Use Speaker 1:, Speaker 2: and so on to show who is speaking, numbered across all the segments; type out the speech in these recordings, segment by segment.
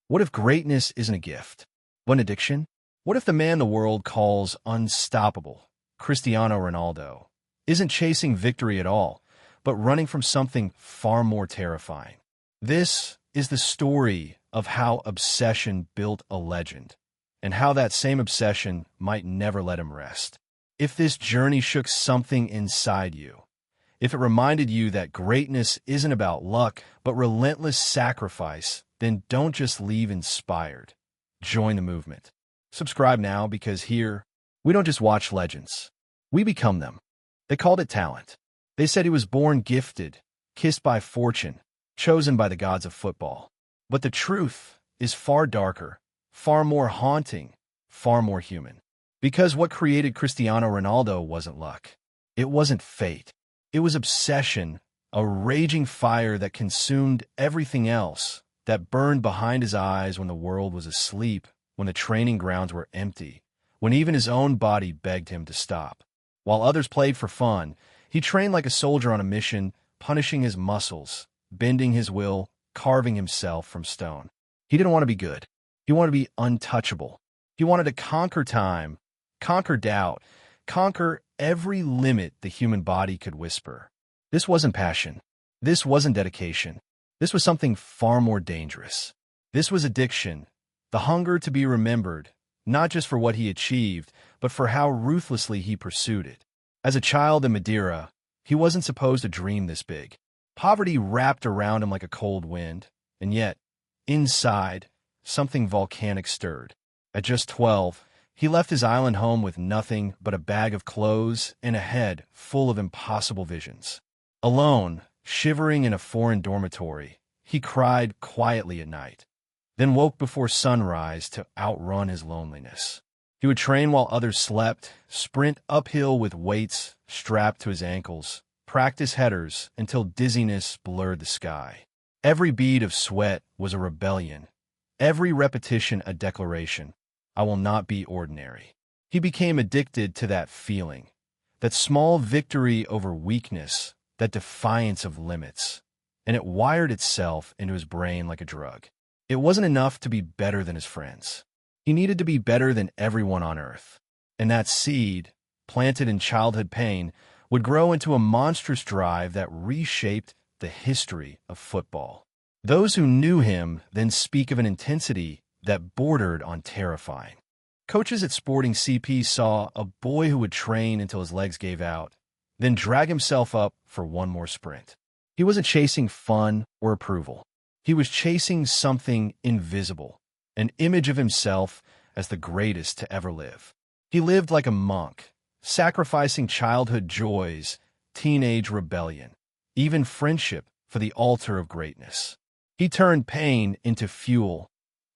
Speaker 1: What if greatness isn't a gift, but an addiction? What if the man the world calls unstoppable, Cristiano Ronaldo, isn't chasing victory at all, but running from something far more terrifying? This is the story of how obsession built a legend, and how that same obsession might never let him rest. If this journey shook something inside you, if it reminded you that greatness isn't about luck, but relentless sacrifice, then don't just leave inspired. Join the movement. Subscribe now, because here, we don't just watch legends. We become them. They called it talent. They said he was born gifted, kissed by fortune, chosen by the gods of football. But the truth is far darker, far more haunting, far more human. Because what created Cristiano Ronaldo wasn't luck. It wasn't fate. It was obsession, a raging fire that consumed everything else, that burned behind his eyes when the world was asleep, when the training grounds were empty, when even his own body begged him to stop. While others played for fun, he trained like a soldier on a mission, punishing his muscles, bending his will, carving himself from stone. He didn't want to be good. He wanted to be untouchable. He wanted to conquer time, conquer doubt, conquer every limit the human body could whisper. This wasn't passion. This wasn't dedication. This was something far more dangerous. This was addiction, the hunger to be remembered, not just for what he achieved, but for how ruthlessly he pursued it. As a child in Madeira, he wasn't supposed to dream this big. Poverty wrapped around him like a cold wind, and yet, inside, something volcanic stirred. At just 12, he left his island home with nothing but a bag of clothes and a head full of impossible visions. Alone, shivering in a foreign dormitory, he cried quietly at night, then woke before sunrise to outrun his loneliness. He would train while others slept, sprint uphill with weights strapped to his ankles, practice headers until dizziness blurred the sky. Every bead of sweat was a rebellion, every repetition a declaration. I will not be ordinary. He became addicted to that feeling, that small victory over weakness, that defiance of limits, and it wired itself into his brain like a drug. It wasn't enough to be better than his friends. He needed to be better than everyone on earth. And that seed, planted in childhood pain, would grow into a monstrous drive that reshaped the history of football. Those who knew him then speak of an intensity that bordered on terrifying. Coaches at Sporting CP saw a boy who would train until his legs gave out, then drag himself up for one more sprint. He wasn't chasing fun or approval. He was chasing something invisible, an image of himself as the greatest to ever live. He lived like a monk, sacrificing childhood joys, teenage rebellion, even friendship for the altar of greatness. He turned pain into fuel,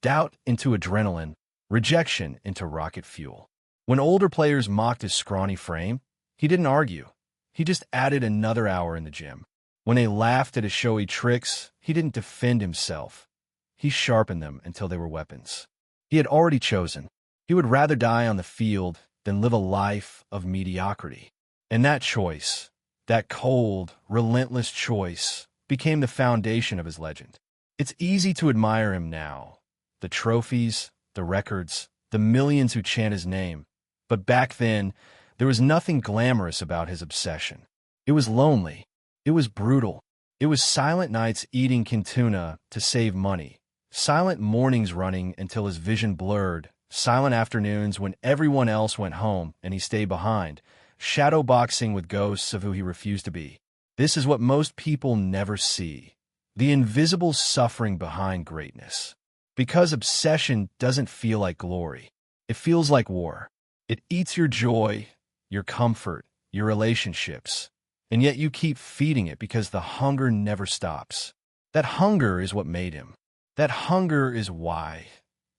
Speaker 1: doubt into adrenaline, rejection into rocket fuel. When older players mocked his scrawny frame, he didn't argue. He just added another hour in the gym. When they laughed at his showy tricks, he didn't defend himself. He sharpened them until they were weapons. He had already chosen. He would rather die on the field than live a life of mediocrity. And that choice, that cold, relentless choice, became the foundation of his legend. It's easy to admire him now. The trophies, the records, the millions who chant his name. But back then, there was nothing glamorous about his obsession. It was lonely. It was brutal. It was silent nights eating quintuna to save money, silent mornings running until his vision blurred, silent afternoons when everyone else went home and he stayed behind, shadow boxing with ghosts of who he refused to be. This is what most people never see, the invisible suffering behind greatness. Because obsession doesn't feel like glory. It feels like war. It eats your joy, your comfort, your relationships. And yet you keep feeding it because the hunger never stops. That hunger is what made him. That hunger is why,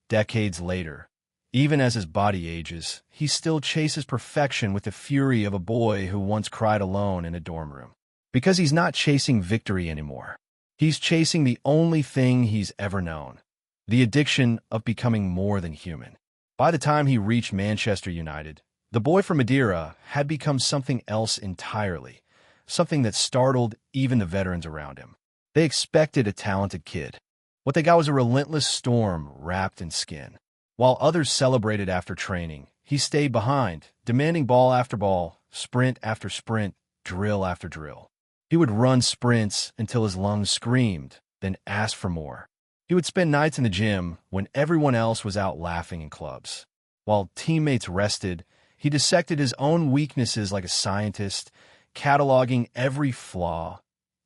Speaker 1: decades later, even as his body ages, he still chases perfection with the fury of a boy who once cried alone in a dorm room. Because he's not chasing victory anymore. He's chasing the only thing he's ever known. The addiction of becoming more than human. By the time he reached Manchester United, the boy from Madeira had become something else entirely, something that startled even the veterans around him. They expected a talented kid, What they got was a relentless storm wrapped in skin. While others celebrated after training, he stayed behind, demanding ball after ball, sprint after sprint, drill after drill. He would run sprints until his lungs screamed, then ask for more. He would spend nights in the gym when everyone else was out laughing in clubs. While teammates rested, he dissected his own weaknesses like a scientist, cataloging every flaw,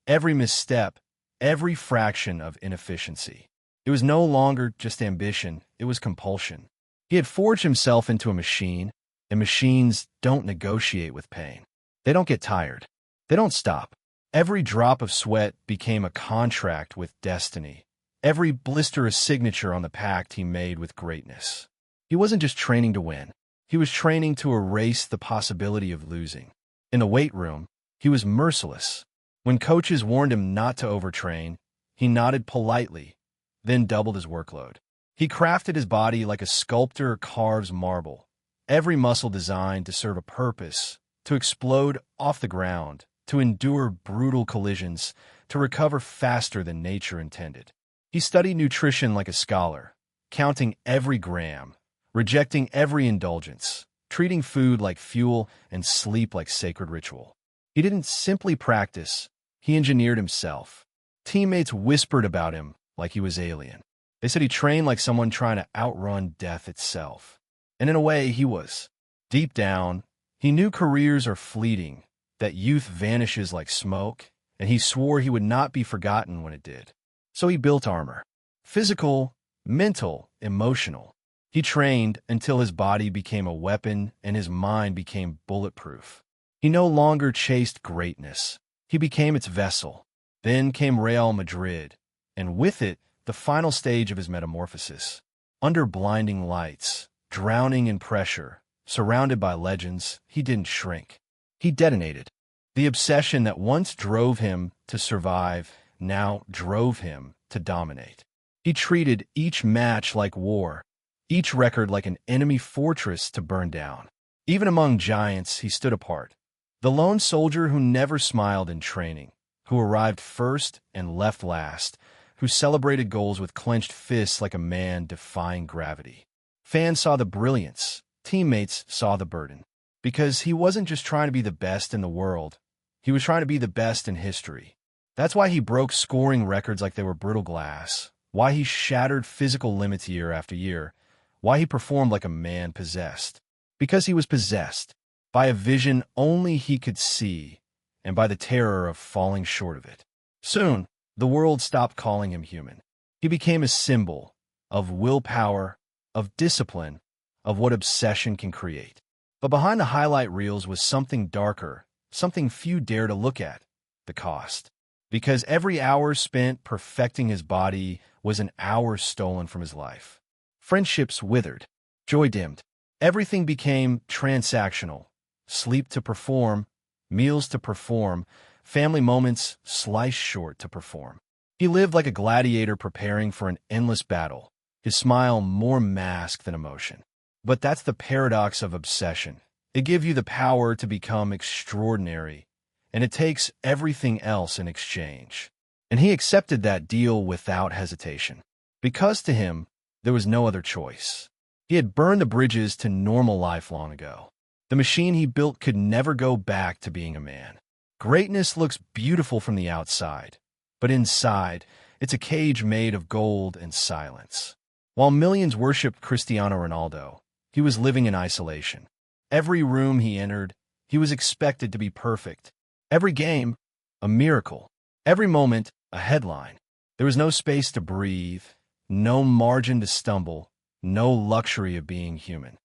Speaker 1: every misstep, every fraction of inefficiency. It was no longer just ambition, it was compulsion. He had forged himself into a machine, and machines don't negotiate with pain. They don't get tired. They don't stop. Every drop of sweat became a contract with destiny. Every blister a signature on the pact he made with greatness. He wasn't just training to win. He was training to erase the possibility of losing. In the weight room, he was merciless. When coaches warned him not to overtrain, he nodded politely, then doubled his workload. He crafted his body like a sculptor carves marble, every muscle designed to serve a purpose, to explode off the ground, to endure brutal collisions, to recover faster than nature intended. He studied nutrition like a scholar, counting every gram, rejecting every indulgence, treating food like fuel and sleep like sacred ritual. He didn't simply practice, he engineered himself. Teammates whispered about him like he was alien. They said he trained like someone trying to outrun death itself. And in a way, he was. Deep down, he knew careers are fleeting, that youth vanishes like smoke, and he swore he would not be forgotten when it did. So he built armor. Physical, mental, emotional. He trained until his body became a weapon and his mind became bulletproof. He no longer chased greatness. He became its vessel. Then came Real Madrid, and with it, the final stage of his metamorphosis. Under blinding lights, drowning in pressure, surrounded by legends, he didn't shrink. He detonated. The obsession that once drove him to survive now drove him to dominate. He treated each match like war, each record like an enemy fortress to burn down. Even among giants, he stood apart. The lone soldier who never smiled in training, who arrived first and left last, who celebrated goals with clenched fists like a man defying gravity. Fans saw the brilliance. Teammates saw the burden. Because he wasn't just trying to be the best in the world, he was trying to be the best in history. That's why he broke scoring records like they were brittle glass, why he shattered physical limits year after year, why he performed like a man possessed. Because he was possessed by a vision only he could see and by the terror of falling short of it. Soon, the world stopped calling him human. He became a symbol of willpower, of discipline, of what obsession can create. But behind the highlight reels was something darker, something few dare to look at: the cost. Because every hour spent perfecting his body was an hour stolen from his life. Friendships withered, joy dimmed. Everything became transactional. Sleep to perform, meals to perform, family moments sliced short to perform. He lived like a gladiator preparing for an endless battle, his smile more mask than emotion. But that's the paradox of obsession. It gives you the power to become extraordinary, and it takes everything else in exchange. And he accepted that deal without hesitation, because to him, there was no other choice. He had burned the bridges to normal life long ago. The machine he built could never go back to being a man. Greatness looks beautiful from the outside, but inside, it's a cage made of gold and silence. While millions worshipped Cristiano Ronaldo, he was living in isolation. Every room he entered, he was expected to be perfect. Every game, a miracle. Every moment, a headline. There was no space to breathe, no margin to stumble, no luxury of being human.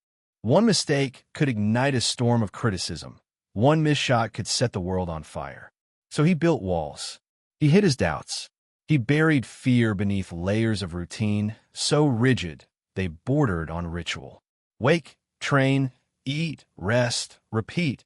Speaker 1: One mistake could ignite a storm of criticism. One missed shot could set the world on fire. So he built walls. He hid his doubts. He buried fear beneath layers of routine, so rigid they bordered on ritual. Wake, train, eat, rest, repeat,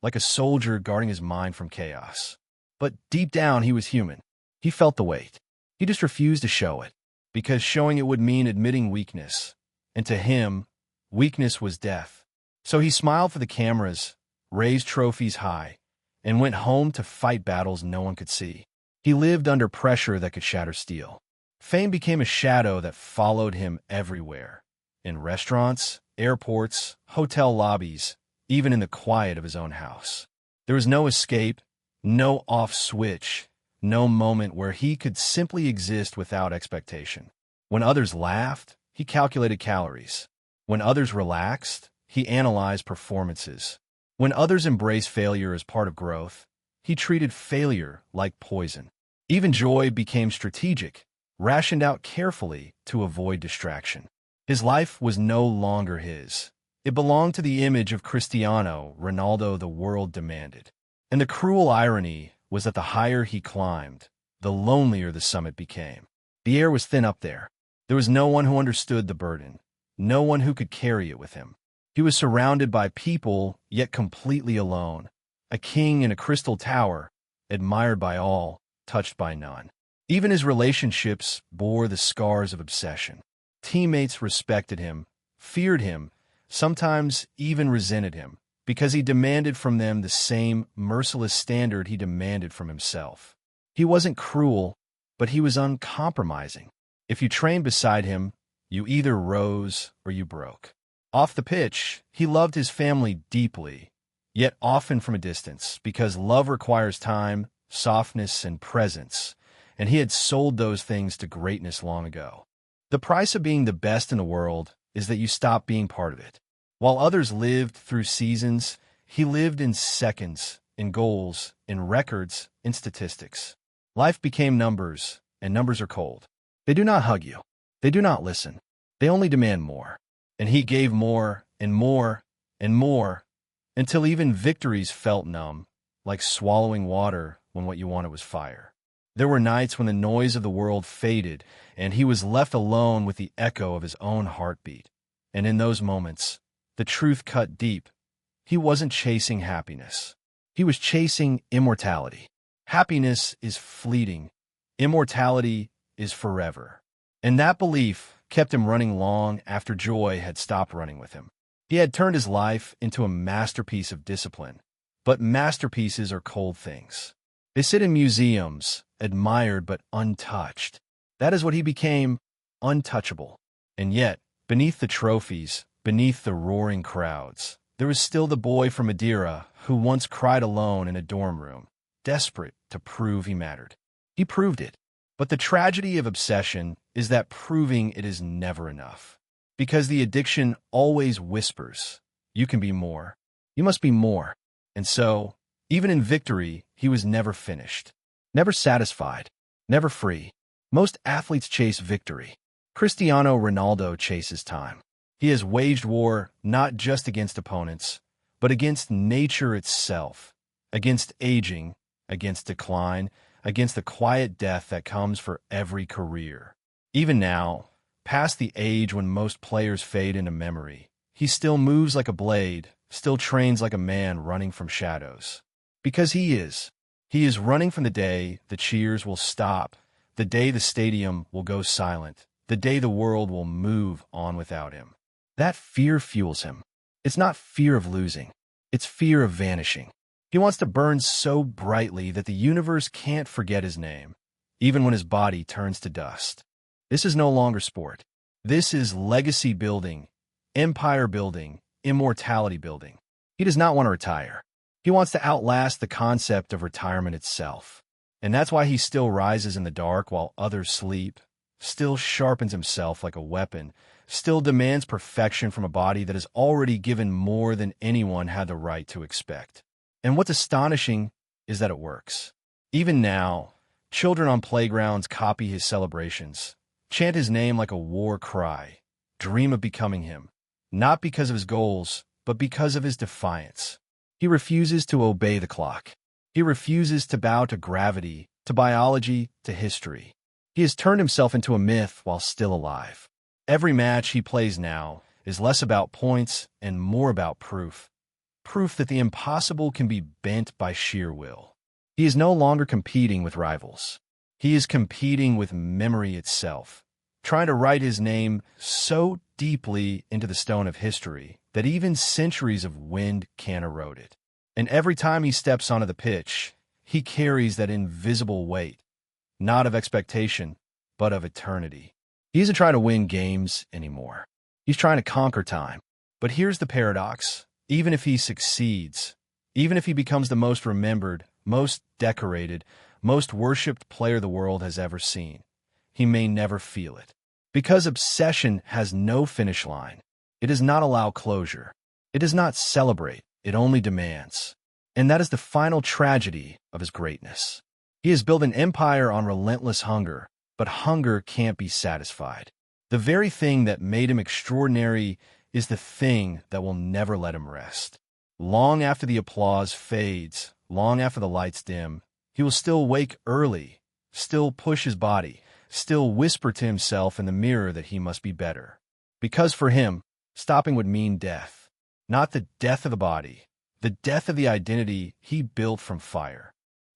Speaker 1: like a soldier guarding his mind from chaos. But deep down, he was human. He felt the weight. He just refused to show it, because showing it would mean admitting weakness. And to him, weakness was death. So he smiled for the cameras, raised trophies high, and went home to fight battles no one could see. He lived under pressure that could shatter steel. Fame became a shadow that followed him everywhere. In restaurants, airports, hotel lobbies, even in the quiet of his own house. There was no escape, no off switch, no moment where he could simply exist without expectation. When others laughed, he calculated calories. When others relaxed, he analyzed performances. When others embraced failure as part of growth, he treated failure like poison. Even joy became strategic, rationed out carefully to avoid distraction. His life was no longer his. It belonged to the image of Cristiano Ronaldo the world demanded. And the cruel irony was that the higher he climbed, the lonelier the summit became. The air was thin up there. There was no one who understood the burden, no one who could carry it with him. He was surrounded by people, yet completely alone, a king in a crystal tower, admired by all, touched by none. Even his relationships bore the scars of obsession. Teammates respected him, feared him, sometimes even resented him, because he demanded from them the same merciless standard he demanded from himself. He wasn't cruel, but he was uncompromising. If you trained beside him, you either rose or you broke. Off the pitch, he loved his family deeply, yet often from a distance, because love requires time, softness, and presence, and he had sold those things to greatness long ago. The price of being the best in the world is that you stop being part of it. While others lived through seasons, he lived in seconds, in goals, in records, in statistics. Life became numbers, and numbers are cold. They do not hug you. They do not listen. They only demand more. And he gave more, and more, and more, until even victories felt numb, like swallowing water when what you wanted was fire. There were nights when the noise of the world faded, and he was left alone with the echo of his own heartbeat. And in those moments, the truth cut deep. He wasn't chasing happiness. He was chasing immortality. Happiness is fleeting. Immortality is forever. And that belief kept him running long after joy had stopped running with him. He had turned his life into a masterpiece of discipline. But masterpieces are cold things. They sit in museums, admired but untouched. That is what he became, untouchable. And yet, beneath the trophies, beneath the roaring crowds, there was still the boy from Madeira who once cried alone in a dorm room, desperate to prove he mattered. He proved it. But the tragedy of obsession is that proving it is never enough. Because the addiction always whispers, you can be more. You must be more. And so, even in victory, he was never finished. Never satisfied. Never free. Most athletes chase victory. Cristiano Ronaldo chases time. He has waged war not just against opponents, but against nature itself, against aging, against decline, against the quiet death that comes for every career. Even now, past the age when most players fade into memory, he still moves like a blade, still trains like a man running from shadows. Because he is. He is running from the day the cheers will stop, the day the stadium will go silent, the day the world will move on without him. That fear fuels him. It's not fear of losing. It's fear of vanishing. He wants to burn so brightly that the universe can't forget his name, even when his body turns to dust. This is no longer sport. This is legacy building, empire building, immortality building. He does not want to retire. He wants to outlast the concept of retirement itself. And that's why he still rises in the dark while others sleep, still sharpens himself like a weapon, still demands perfection from a body that has already given more than anyone had the right to expect. And what's astonishing is that it works. Even now, children on playgrounds copy his celebrations, chant his name like a war cry, dream of becoming him, not because of his goals, but because of his defiance. He refuses to obey the clock. He refuses to bow to gravity, to biology, to history. He has turned himself into a myth while still alive. Every match he plays now is less about points and more about proof. Proof that the impossible can be bent by sheer will. He is no longer competing with rivals. He is competing with memory itself, trying to write his name so deeply into the stone of history that even centuries of wind can't erode it. And every time he steps onto the pitch, he carries that invisible weight, not of expectation, but of eternity. He isn't trying to win games anymore. He's trying to conquer time. But here's the paradox. Even if he succeeds, even if he becomes the most remembered, most decorated, most worshipped player the world has ever seen, he may never feel it. Because obsession has no finish line. It does not allow closure. It does not celebrate. It only demands. And that is the final tragedy of his greatness. He has built an empire on relentless hunger, but hunger can't be satisfied. The very thing that made him extraordinary is the thing that will never let him rest. Long after the applause fades, long after the lights dim, he will still wake early, still push his body, still whisper to himself in the mirror that he must be better. Because for him, stopping would mean death. Not the death of the body, the death of the identity he built from fire.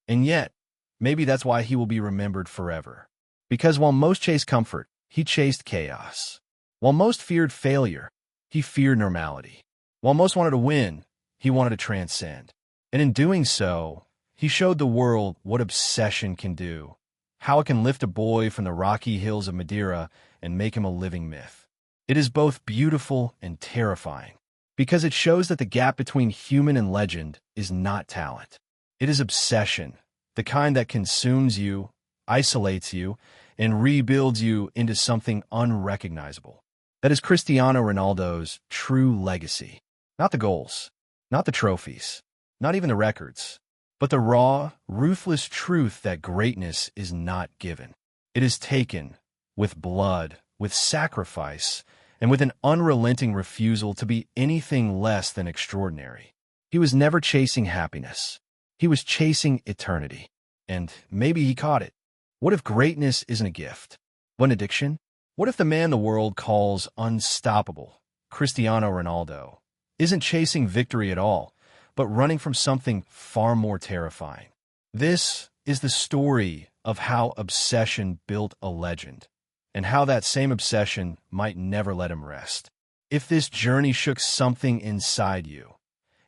Speaker 1: And yet, maybe that's why he will be remembered forever. Because while most chased comfort, he chased chaos. While most feared failure, he feared normality. While most wanted to win, he wanted to transcend. And in doing so, he showed the world what obsession can do, how it can lift a boy from the rocky hills of Madeira and make him a living myth. It is both beautiful and terrifying, because it shows that the gap between human and legend is not talent. It is obsession, the kind that consumes you, isolates you, and rebuilds you into something unrecognizable. That is Cristiano Ronaldo's true legacy. Not the goals, not the trophies, not even the records, but the raw, ruthless truth that greatness is not given. It is taken with blood, with sacrifice, and with an unrelenting refusal to be anything less than extraordinary. He was never chasing happiness. He was chasing eternity. And maybe he caught it. What if greatness isn't a gift, but an addiction? What if the man the world calls unstoppable, Cristiano Ronaldo, isn't chasing victory at all, but running from something far more terrifying? This is the story of how obsession built a legend, and how that same obsession might never let him rest. If this journey shook something inside you,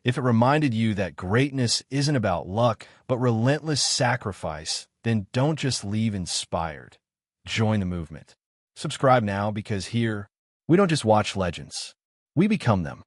Speaker 1: if it reminded you that greatness isn't about luck, but relentless sacrifice, then don't just leave inspired. Join the movement. Subscribe now, because here, we don't just watch legends. We become them.